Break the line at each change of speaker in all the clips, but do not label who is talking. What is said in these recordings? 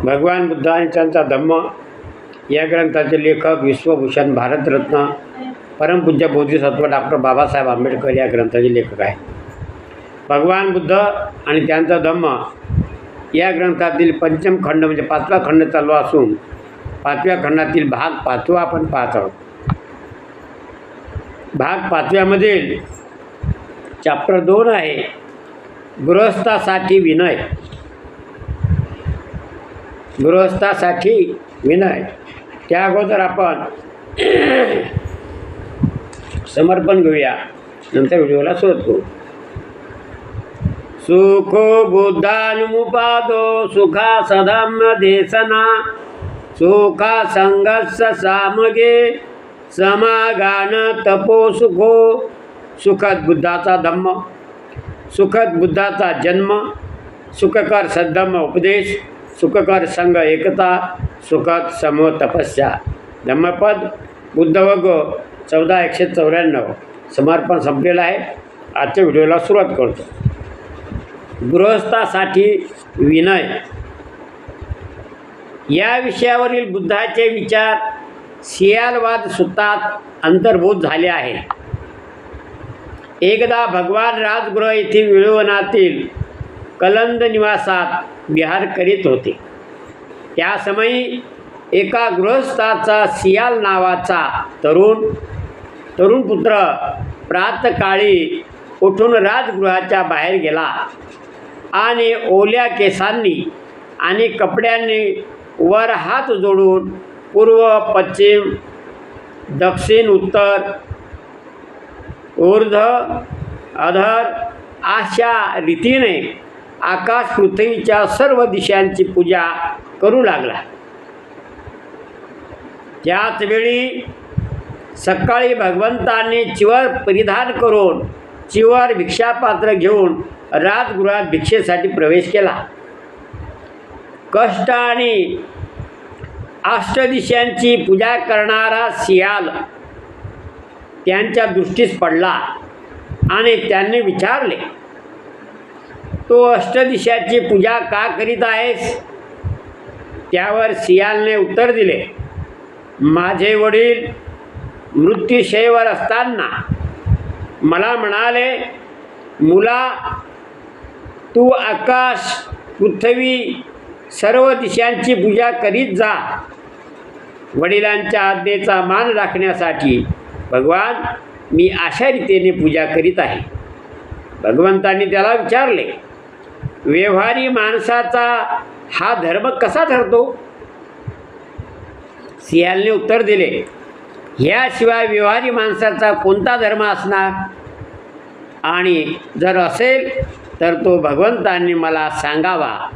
भगवान बुद्ध आणि त्यांचा धम्म या ग्रंथाचे लेखक विश्वभूषण भारतरत्न परमपूज्य बोधिसत्व डॉक्टर बाबासाहेब आंबेडकर या ग्रंथाचे लेखक आहेत. भगवान बुद्ध आणि त्यांचा धम्म या ग्रंथातील पंचम खंड म्हणजे 5वा खंड चालू असून 5व्या खंडातील भाग 5वा आपण पाहत आहोत. भाग 5व्यामधील चॅप्टर 2 आहे गृहस्थासाठी विनय. गृहस्थासाठी विनय. त्या अगोदर आपण समर्पण घेऊया, नंतर व्हिडिओला सुरुवात करू. सुखो बुद्धानुमुपादो सुखा सधम्म देसना सुखा संगस्स सामगे समागान तपो सुखो. सुखद बुद्धाचा धम्म, सुखद बुद्धाचा जन्म, सुखकर सद्धम्म उपदेश, सुखकर संघ एकता, सुखद समूह तपस्या. धम्मपद बुद्धवर्ग 14:194. समर्पण संपलेलं आहे. आजच्या व्हिडिओला सुरुवात करतो. गृहस्थासाठी विनय या विषयावरील बुद्धाचे विचार सियालवाद सूत्रात अंतर्भूत झाले आहेत. एकदा भगवान राजगृह येथील विळवणातील कलंद निवासात विहार करीत होते. त्या समयी एका गृहस्थाचा सियाल नावाचा तरुण पुत्र प्रातःकाळी उठून राजगृहाच्या बाहेर गेला आणि ओल्या केसांनी आणि कपड्यांनी वर हात जोडून पूर्व पश्चिम दक्षिण उत्तर ऊर्ध्व अधर अशा रीतीने आकाश पृथ्वीच्या सर्व दिशांची पूजा करू लागला. त्याच वेळी सकाळी भगवंतांनी चिवर परिधान करून चिवर भिक्षापात्र घेऊन राजगृहात भिक्षेसाठी प्रवेश केला. कष्ट आणि अष्टदिशांची पूजा करणारा सियाल त्यांच्या दृष्टीस पडला आणि त्यांनी विचारले, तो अष्टदिशाची पूजा का करीत आहेस? त्यावर सियालने उत्तर दिले, माझे वडील मृत्यूशय्येवर असताना मला म्हणाले, मुला, तू आकाश पृथ्वी सर्व दिशांची पूजा करीत जा. वडिलांच्या आज्ञेचा मान राखण्यासाठी भगवान मी अशा रीतीने पूजा करीत आहे. भगवंतांनी त्याला विचारले, व्यवहारी माणसाचा हा धर्म कसा ठरतो? सियालने उत्तर दिले, ह्याशिवाय व्यवहारी माणसाचा कोणता धर्म असणार? आणि जर असेल तर तो भगवंतांनी मला सांगावा.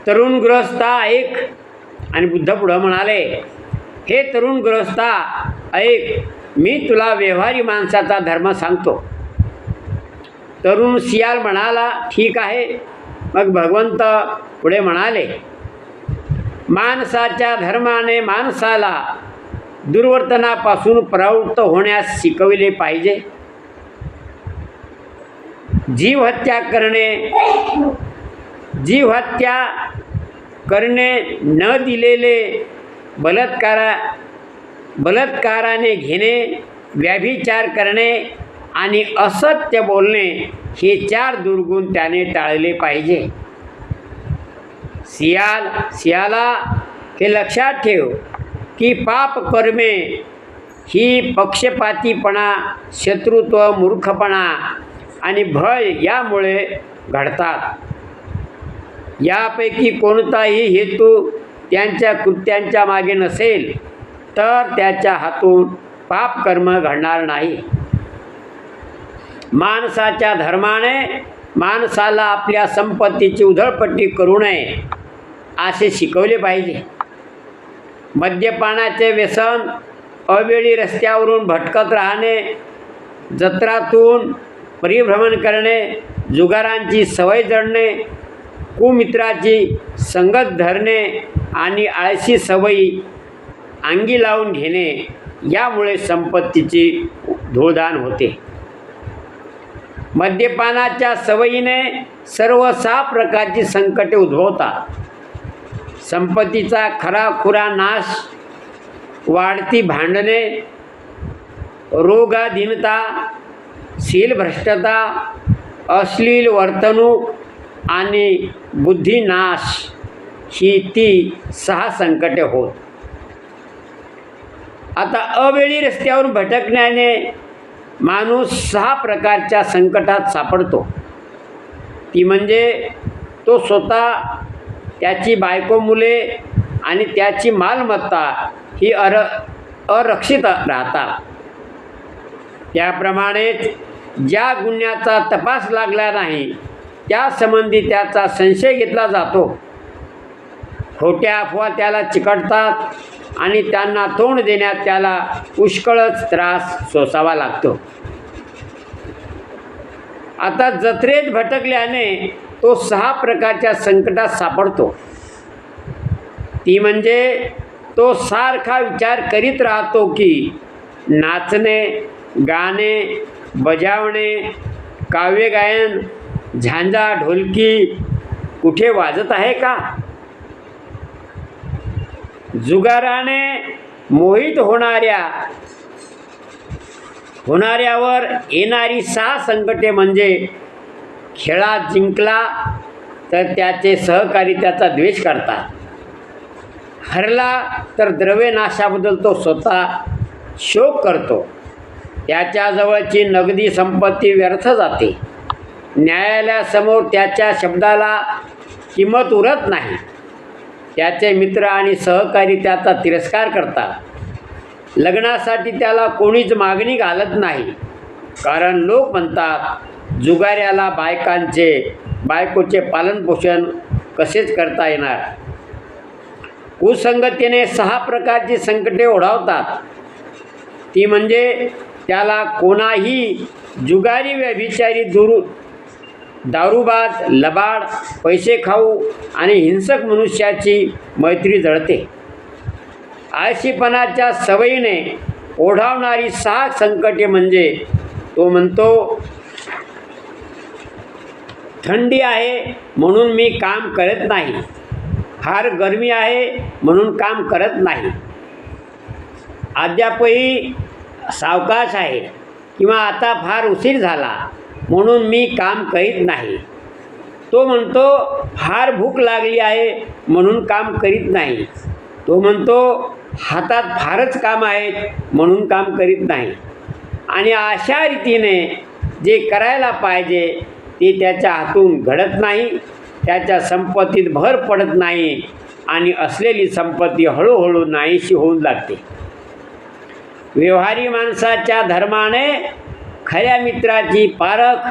तरुण गृहस्था ऐक. आणि बुद्ध पुढं म्हणाले, हे तरुण गृहस्था ऐक, मी तुला व्यवहारी माणसाचा धर्म सांगतो. तरुण सियाल म्हणाला, ठीक आहे. मग भगवंत पुढे म्हणाले, माणसाच्या धर्माने माणसाला दुर्वर्तनापासून प्रवृत्त होण्यास शिकविले पाहिजे. जीवहत्या करणे न दिलेले बलात्काराने घेणे, व्यभिचार करणे आणि असत्य बोलणे हे 4 दुर्गुण त्याने टाळले पाहिजे. सियाला हे लक्षात ठेव की पाप कर्मे ही पक्षपातीपणा, शत्रुत्व, मूर्खपणा आणि भय यामुळे घडतात. यापैकी कोणताही हेतू त्यांच्या कृत्यांच्या मागे नसेल तर त्याच्या हातून पापकर्म घडणार नाही. माणसाच्या धर्माने माणसाला आपल्या संपत्तीची उधळपट्टी करू नये असे शिकवले पाहिजे. मद्यपानाचे व्यसन, अवेळी रस्त्यावरून भटकत राहणे, जत्रातून परिभ्रमण करणे, जुगारांची सवय जडणे, कुमित्राची संगत धरणे आणि आळशी सवयी अंगी लावून घेणे यामुळे संपत्तीची धूळदाण होते. मद्यपानाच्या सवयीने सर्व 6 प्रकारची संकटे उद्भवतात. संपत्तीचा खराखुरा नाश, वाढती भांडणे, रोगाधीनता, शीलभ्रष्टता, अश्लील वर्तणूक आणि बुद्धिनाश ही ती 6 संकटे होत. आता अवेळी रस्त्यावरून भटकण्याने माणूस 6 प्रकारच्या संकटात सापडतो. ती म्हणजे तो स्वतः, त्याची बायको, मुले आणि त्याची मालमत्ता ही अरक्षित राहतात. त्याप्रमाणेच ज्या गुन्ह्याचा तपास लागला नाही त्यासंबंधी त्याचा संशय घेतला जातो. खोट्या अफवा त्याला चिकटतात आणि त्यांना तोंड देण्यात त्याला पुष्कळच त्रास सोसावा लागतो. आता जत्रेत भटकल्याने तो 6 प्रकारच्या संकटात सापडतो. ती म्हणजे तो सारखा विचार करीत राहतो की नाचणे, गाणे, बजावणे, काव्यगायन, झांजा, ढोलकी कुठे वाजत आहे का? जुगाराने मोहित होणाऱ्यावर येणारी 6 संकटे म्हणजे खेळात जिंकला तर त्याचे सहकारी त्याचा द्वेष करतात, हरला तर द्रव्यनाशाबद्दल तो स्वतः शोक करतो, त्याच्याजवळची नगदी संपत्ती व्यर्थ जाते, न्यायालयासमोर त्याच्या शब्दाला किंमत उरत नाही, त्याचे मित्र आणि सहकारी त्याचा तिरस्कार करतात, लग्नासाठी त्याला कोणीच मागणी घालत नाही, कारण लोक म्हणतात जुगाऱ्याला बायकोचे पालनपोषण कसेच करता येणार. कुसंगतीने 6 प्रकारची संकटे ओढावतात. ती म्हणजे त्याला कोणाही जुगारी, व्यभिचारी, दारूबाज, लबाड, पैसे खाऊ आणि हिंसक मनुष्याची मैत्री जळते. आळशीपणाच्या सवयीने ओढावणारी 6 संकटे म्हणजे तो म्हणतो, थंडी आहे म्हणून मी काम करत नाही, फार गरमी आहे म्हणून काम करत नाही, अद्यापही सावकाश आहे किंवा आता फार उशीर झाला म्हणून मी काम करीत नाही. तो म्हणतो फार भूक लागली आहे म्हणून काम करीत नाही. तो म्हणतो हातात फारच काम आहेत म्हणून काम करीत नाही. आणि अशा रीतीने जे करायला पाहिजे ते त्याच्या हातून घडत नाही, त्याच्या संपत्तीत भर पडत नाही आणि असलेली संपत्ती हळूहळू नाहीशी होऊन लागते. व्यवहारी माणसाच्या धर्माने खऱ्या मित्राची पारख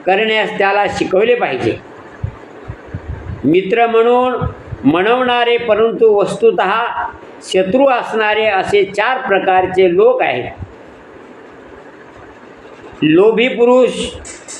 करण्यास त्याला शिकवले पाहिजे. मित्र म्हणून म्हणवणारे परंतु वस्तुतः शत्रू असणारे असे 4 प्रकारचे लोक आहेत. लोभी पुरुष,